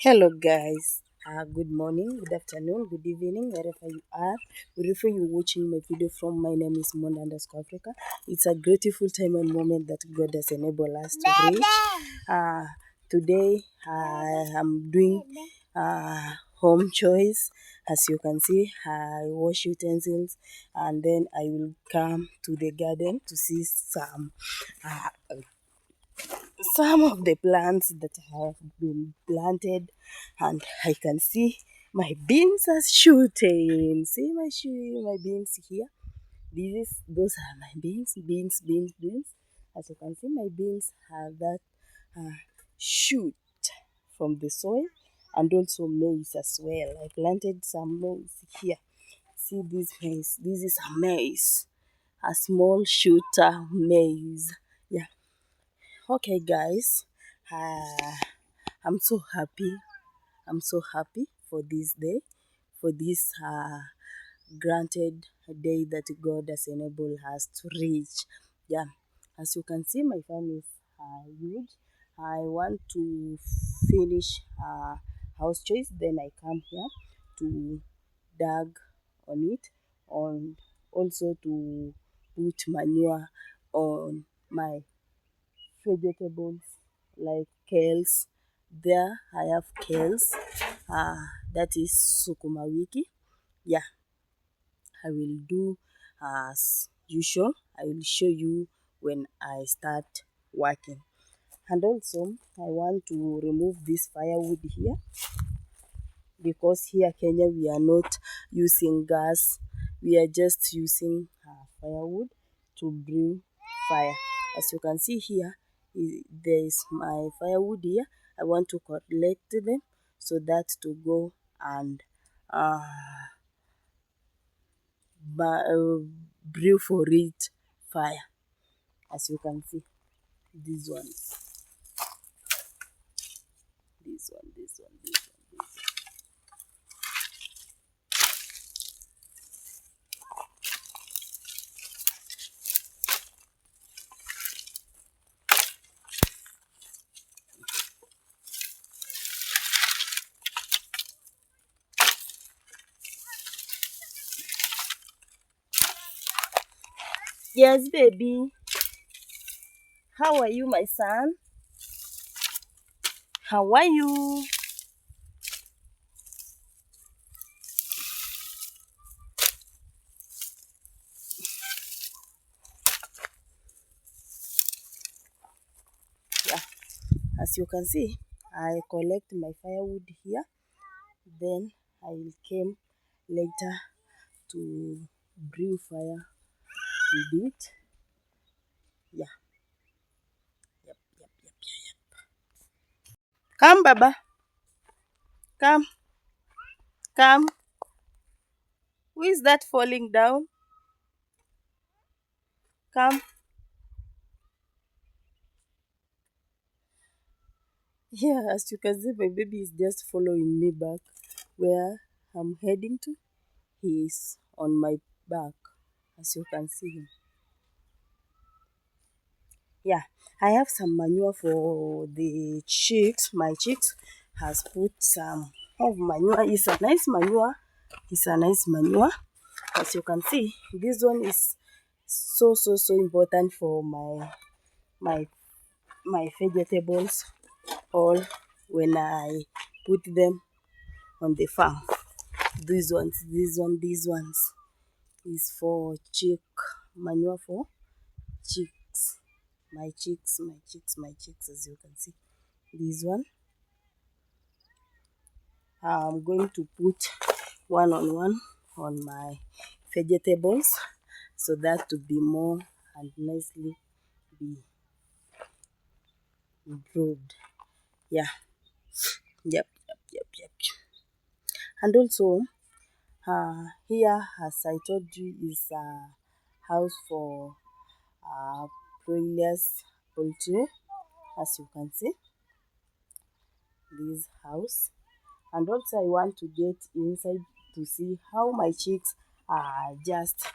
Hello, guys. Good morning, good afternoon, good evening, wherever you are. Wherever you're watching my video from, my name is Monde_Africa. It's a grateful time and moment that God has enabled us to reach. Today, I am doing home choice. As you can see, I wash utensils and then I will come to the garden to see some of the plants that have been planted, and I can see my beans are shooting. See my beans here. Those are my beans. As you can see, my beans have that uh, shoot from the soil, and also maize as well. I planted some maize here. See this maize. This is a maize, a small shooter maize. Yeah. Okay, guys. Uh, I'm so happy. I'm so happy for this day, for this granted day that God has enabled us to reach. Yeah, as you can see, my farm is huge. I want to finish house choice, then I come here to dug on it, on also to put manure on my vegetables like kales. There I have kales. That is sukuma wiki. Yeah, I will do as usual. I will show you when I start working. And also, I want to remove this firewood here because here Kenya we are not using gas. We are just using firewood to brew fire. As you can see here, there is my firewood here. I want to collect them so that to go and uh, brew for it fire. As you can see, these ones, this one. Yes, baby. How are you, my son? How are you? Yeah, as you can see, I collect my firewood here. Then I will came later to brew fire with it. Yeah, yep. Come, Baba. Come, come. Who is that falling down? Come. Yeah, as you can see, my baby is just following me back where I'm heading to. He is on my back, as you can see him. Yeah, I have some manure for the chicks. My chicks has put some of manure. It's a nice manure. It's a nice manure. As you can see, this one is so important for my my vegetables all when I put them on the farm. These ones is for chick manure for chicks. My chicks, as you can see. This one, I'm going to put one on my vegetables so that to be more and nicely be improved. Yeah, yep. And also, here, as I told you, is a house for broilers poultry. As you can see, this house. And also, I want to get inside to see how my chicks are just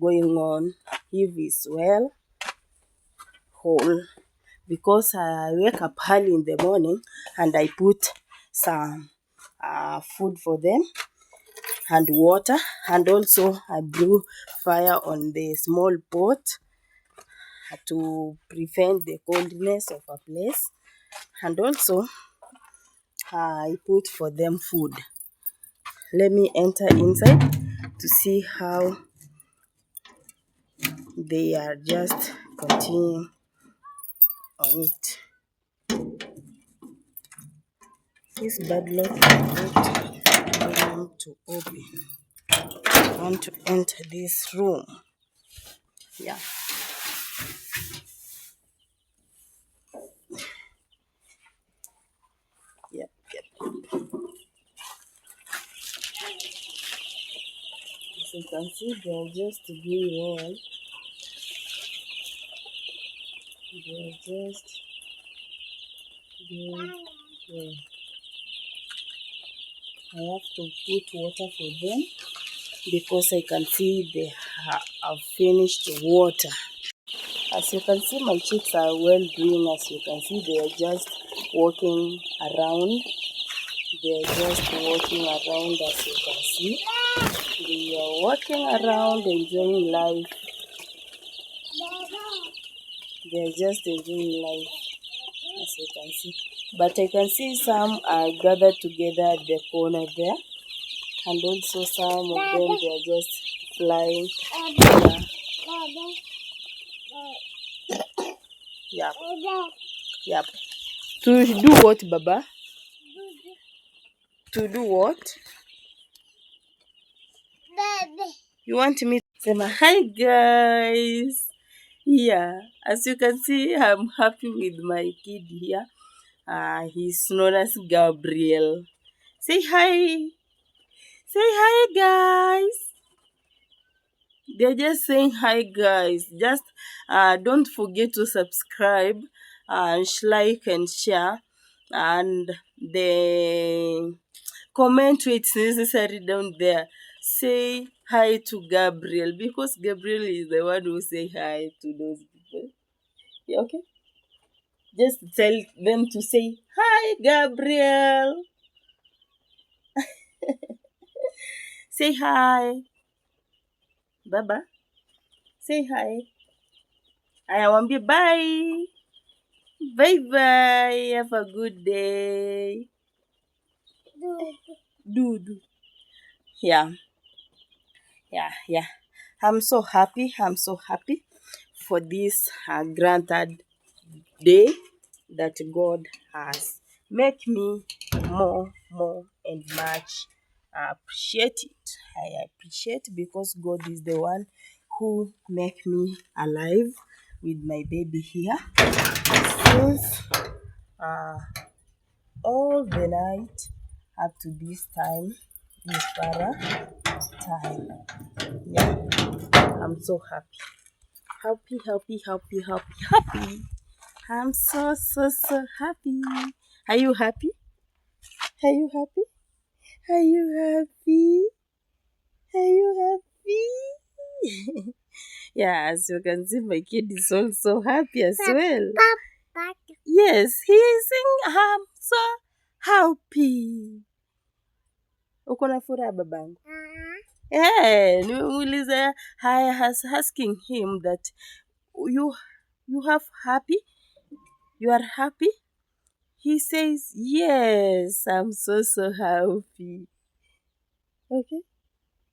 going on, if it's well, whole. Because I wake up early in the morning and I put some food for them and water, and also I blew fire on the small pot to prevent the coldness of a place, and also I put for them food. Let me enter inside to see how they are just continuing on it. This bad luck is not going to open. I want to enter this room. Yeah. Yep, yep. As you can see, they are just doing well. They are just doing well. I have to put water for them because I can see they have finished water. As you can see, my chicks are well doing. As you can see, they are just walking around. They are just walking around, as you can see. They are walking around, enjoying life. They are just enjoying life, as you can see. But I can see some are gathered together at the corner there. And also some of them, they are just flying. Yeah. Yep. To do what, Baba? To do what? You want me to say hi, guys? Yeah, as you can see, I'm happy with my kid here. He's known as Gabriel. Say hi. Say hi, guys. They're just saying hi, guys. Just don't forget to subscribe, like and share, and the comment where it's necessary down there. Say hi to Gabriel because Gabriel is the one who say hi to those people. Yeah, okay? Just tell them to say hi, Gabriel. Say hi. Baba. Say hi. I want to bye. Bye bye. Have a good day. Do. Yeah. Yeah. I'm so happy. I'm so happy for this granted day that God has. Make me more, and much appreciate it. I appreciate because God is the one who make me alive with my baby here since uh, all the night up to this time, this para time. Yeah, I'm so happy. Happy. I'm so happy. Are you happy? Are you happy? Are you happy? Are you happy? Yeah, as you can see, my kid is also happy as well. Yes, he's saying I'm so happy. Uko na furaha babangu? Yeah, nimemuuliza, I was asking him that you have happy? You are happy? He says, yes, I'm so happy.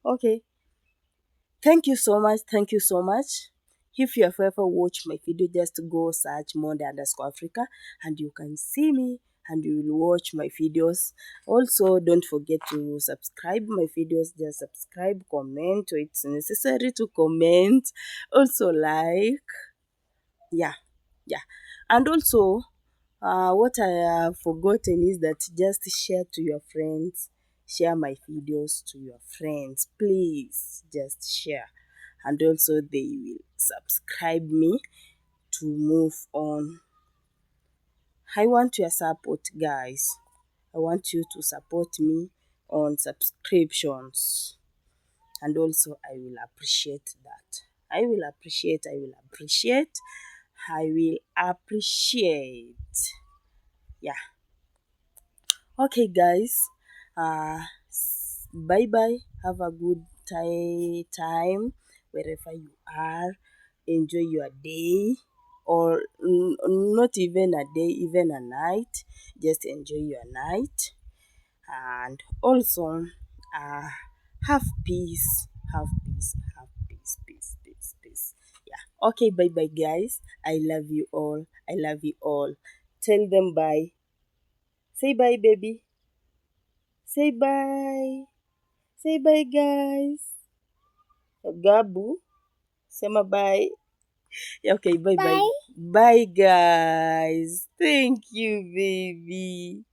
Okay. Thank you so much. If you have ever watched my video, just go search Monde_Africa and you can see me and you will watch my videos. Also, don't forget to subscribe my videos. Just subscribe, comment. It's necessary to comment. Also, like. Yeah. And also, what I have forgotten is that just share to your friends. Share my videos to your friends. Please just share. And also they will subscribe me to move on. I want your support, guys. I want you to support me on subscriptions. And also I will appreciate that. I will appreciate. Yeah. Okay, guys. Bye bye. Have a good time wherever you are. Enjoy your day, or not even a day, even a night. Just enjoy your night, and also uh, have peace. Have peace. Have peace. Peace. Peace. Peace. Yeah. Okay. Bye bye, guys. I love you all. I love you all. Tell them bye. Say bye, baby. Say bye. Say bye, guys. Gabu. Sema bye. Okay, bye bye. Bye, guys. Thank you, baby.